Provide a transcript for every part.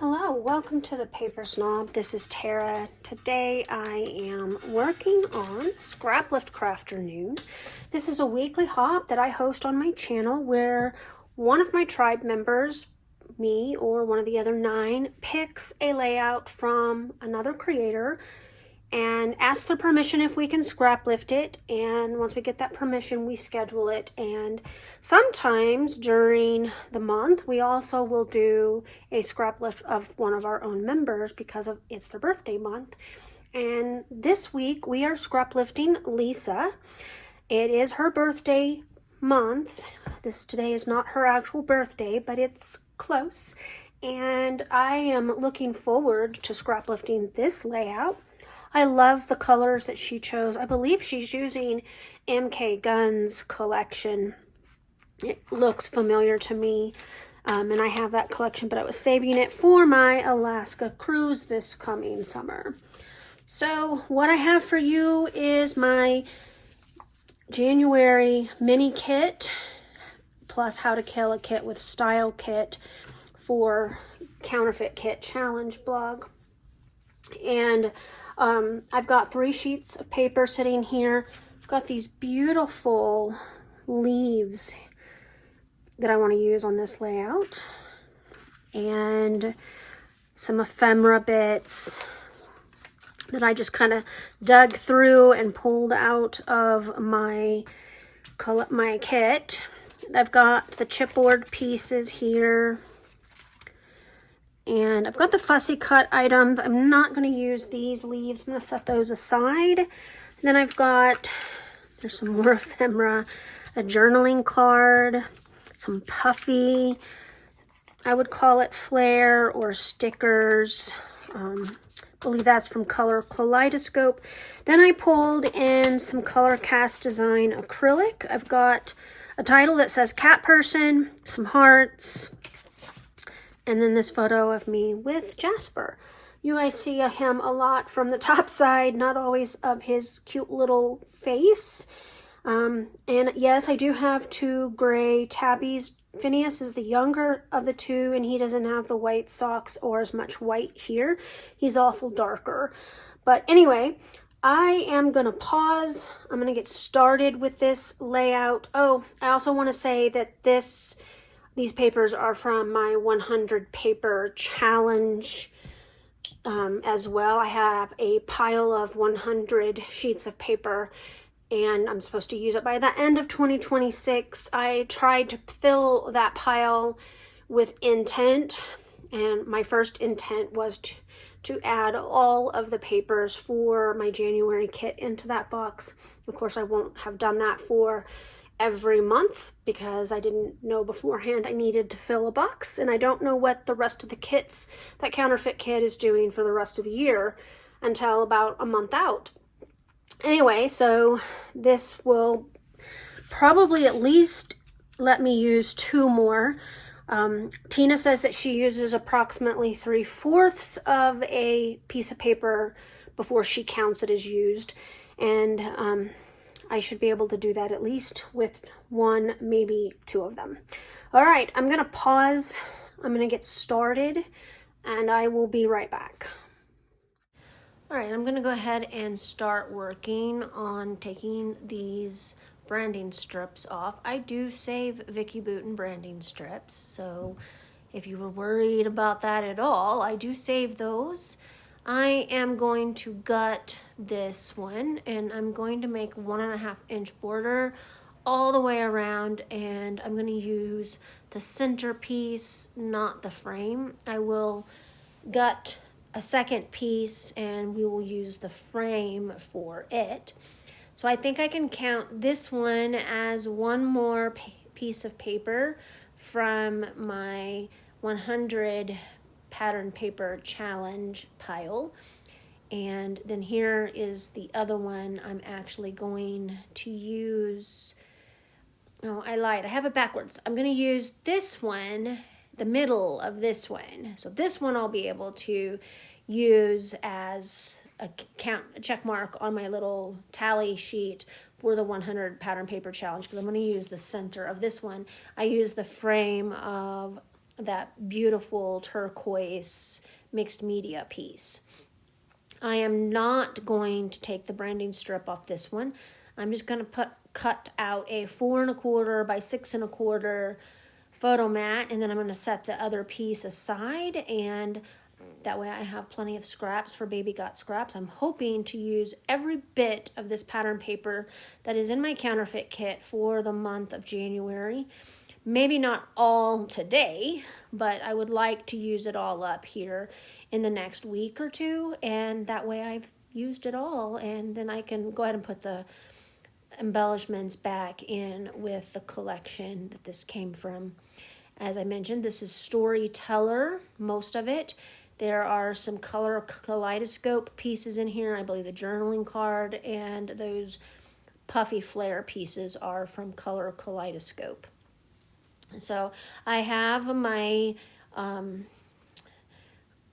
Hello, welcome to the Paper Snob. This is Tara. Today I am working on Scraplift Crafternoon. This is a weekly hop that I host on my channel where one of my tribe members, me or one of the other 9, picks a layout from another creator and ask their permission if we can scrap lift it, and once we get that permission we schedule it. And sometimes during the month we also will do a scrap lift of one of our own members because of it's their birthday month. And this week we are scrap lifting Lisa. It is her birthday month. Today is not her actual birthday, but it's close, and I am looking forward to scrap lifting this layout. I love the colors that she chose. I believe she's using MK Gunn's collection. It looks familiar to me, and I have that collection, but I was saving it for my Alaska cruise this coming summer. So what I have for you is my January mini kit, plus how to kill a kit with style kit for Counterfeit Kit Challenge blog. And I've got 3 sheets of paper sitting here. I've got these beautiful leaves that I want to use on this layout, and some ephemera bits that I just kind of dug through and pulled out of my kit. I've got the chipboard pieces here. And I've got the fussy cut items. I'm not going to use these leaves. I'm going to set those aside. And then I've got, there's some more ephemera, a journaling card, some puffy, I would call it flair or stickers. I believe that's from Color Kaleidoscope. Then I pulled in some Color Cast Design acrylic. I've got a title that says Cat Person, some hearts, and then this photo of me with Jasper. You guys see him a lot from the top side, not always of his cute little face. And yes, I do have 2 gray tabbies. Phineas is the younger of the 2, and he doesn't have the white socks or as much white here. He's also darker. But anyway, I am going to pause. I'm going to get started with this layout. Oh, I also want to say that these papers are from my 100 paper challenge as well. I have a pile of 100 sheets of paper, and I'm supposed to use it by the end of 2026. I tried to fill that pile with intent, and my first intent was to add all of the papers for my January kit into that box. Of course, I won't have done that for every month because I didn't know beforehand I needed to fill a box, and I don't know what the rest of the kits that Counterfeit Kit is doing for the rest of the year until about a month out. Anyway, so this will probably at least let me use 2 more. Tina says that she uses approximately 3/4 of a piece of paper before she counts it as used, and I should be able to do that at least with 1, maybe 2 of them. All right, I'm going to pause. I'm going to get started, and I will be right back. All right, I'm going to go ahead and start working on taking these branding strips off. I do save Vicky Booten branding strips, so if you were worried about that at all, I do save those. I am going to gut this one, and I'm going to make 1.5 inch border all the way around, and I'm going to use the centerpiece, not the frame. I will gut a second piece and we will use the frame for it. So I think I can count this one as one more piece of paper from my 100 pattern paper challenge pile, and then here is the other one. I'm actually going to use, no, I lied, I have it backwards. I'm going to use this one, the middle of this one. So this one I'll be able to use as a check mark on my little tally sheet for the 100 pattern paper challenge, because I'm going to use the center of this one. I use the frame of that beautiful turquoise mixed media piece. I am not going to take the branding strip off this one. I'm just going to cut out a 4 1/4 by 6 1/4 photo mat, and then I'm going to set the other piece aside, and that way I have plenty of scraps for Baby Got Scraps. I'm hoping to use every bit of this pattern paper that is in my counterfeit kit for the month of January. Maybe not all today, but I would like to use it all up here in the next week or two, and that way I've used it all, and then I can go ahead and put the embellishments back in with the collection that this came from. As I mentioned, this is Storyteller, most of it. There are some color kaleidoscope pieces in here. I believe the journaling card and those puffy flare pieces are from Color Kaleidoscope. So I have my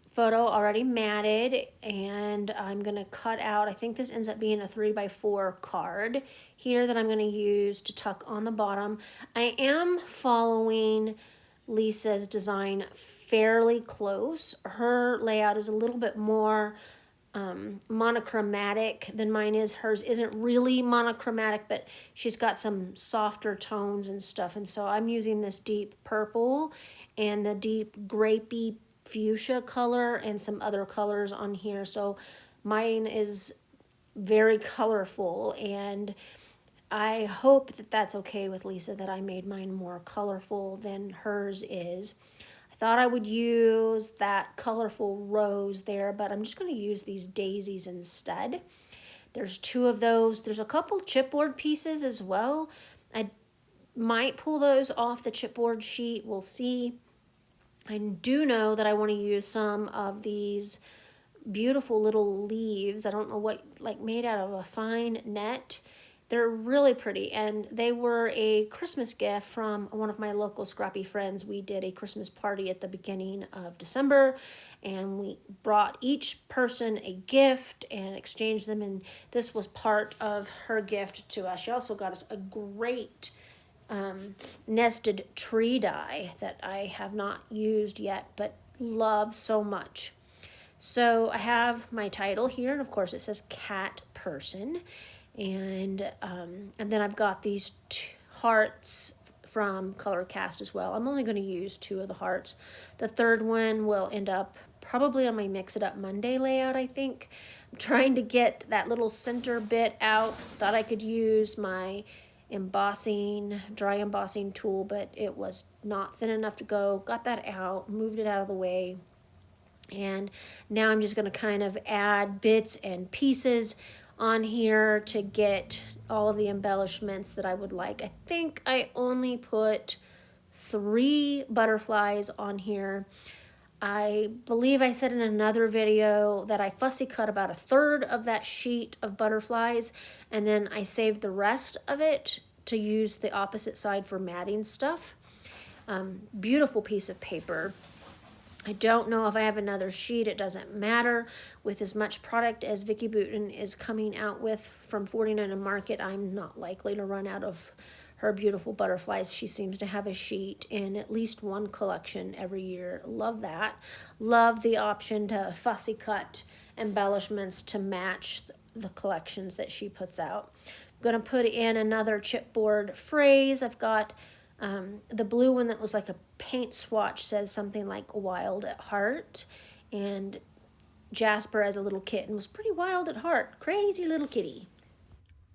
photo already matted, and I'm going to cut out, I think this ends up being a 3x4 card here that I'm going to use to tuck on the bottom. I am following Lisa's design fairly close. Her layout is a little bit more monochromatic than mine is. Hers isn't really monochromatic, but she's got some softer tones and stuff, and so I'm using this deep purple and the deep grapey fuchsia color and some other colors on here. So mine is very colorful, and I hope that that's okay with Lisa, that I made mine more colorful than hers is. I thought I would use that colorful rose there, but I'm just going to use these daisies instead. There's 2 of those. There's a couple chipboard pieces as well. I might pull those off the chipboard sheet. We'll see. I do know that I want to use some of these beautiful little leaves. I don't know what, like made out of a fine net. They're really pretty, and they were a Christmas gift from one of my local scrappy friends. We did a Christmas party at the beginning of December, and we brought each person a gift and exchanged them, and this was part of her gift to us. She also got us a great nested tree die that I have not used yet, but love so much. So I have my title here, and of course it says Cat Person. And then I've got these hearts from Color Cast as well. I'm only going to use 2 of the hearts. The third one will end up probably on my Mix It Up Monday layout, I think. I'm trying to get that little center bit out. Thought I could use my dry embossing tool, but it was not thin enough to go. Got that out, moved it out of the way. And now I'm just going to kind of add bits and pieces on here to get all of the embellishments that I would like. I think I only put 3 butterflies on here. I believe I said in another video that I fussy cut about 1/3 of that sheet of butterflies, and then I saved the rest of it to use the opposite side for matting stuff. Beautiful piece of paper. I don't know if I have another sheet. It doesn't matter. With as much product as Vicki Boutin is coming out with from 49 and Market, I'm not likely to run out of her beautiful butterflies. She seems to have a sheet in at least one collection every year. Love that. Love the option to fussy cut embellishments to match the collections that she puts out. I'm going to put in another chipboard phrase. I've got the blue one that looks like a paint swatch says something like wild at heart, and Jasper as a little kitten was pretty wild at heart. Crazy little kitty.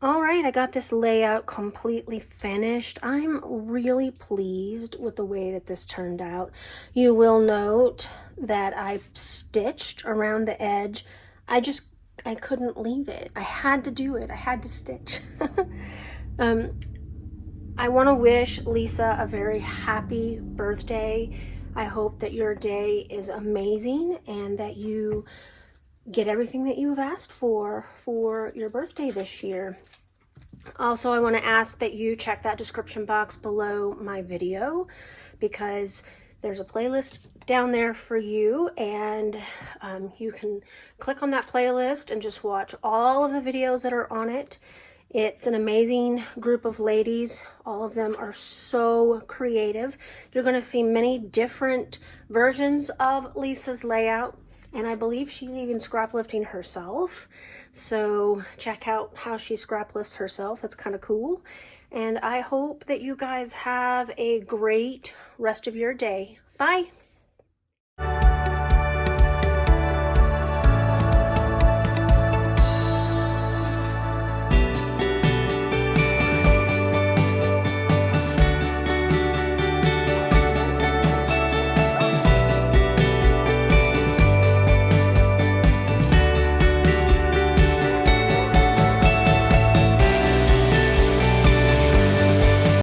All right, I got this layout completely finished. I'm really pleased with the way that this turned out. You will note that I stitched around the edge. I couldn't leave it. I had to do it. I had to stitch. I want to wish Lisa a very happy birthday. I hope that your day is amazing and that you get everything that you've asked for your birthday this year. Also, I want to ask that you check that description box below my video, because there's a playlist down there for you, and you can click on that playlist and just watch all of the videos that are on it. It's an amazing group of ladies. All of them are so creative. You're going to see many different versions of Lisa's layout, and I believe she's even scraplifting herself. So check out how she scraplifts herself. It's kind of cool. And I hope that you guys have a great rest of your day. Bye.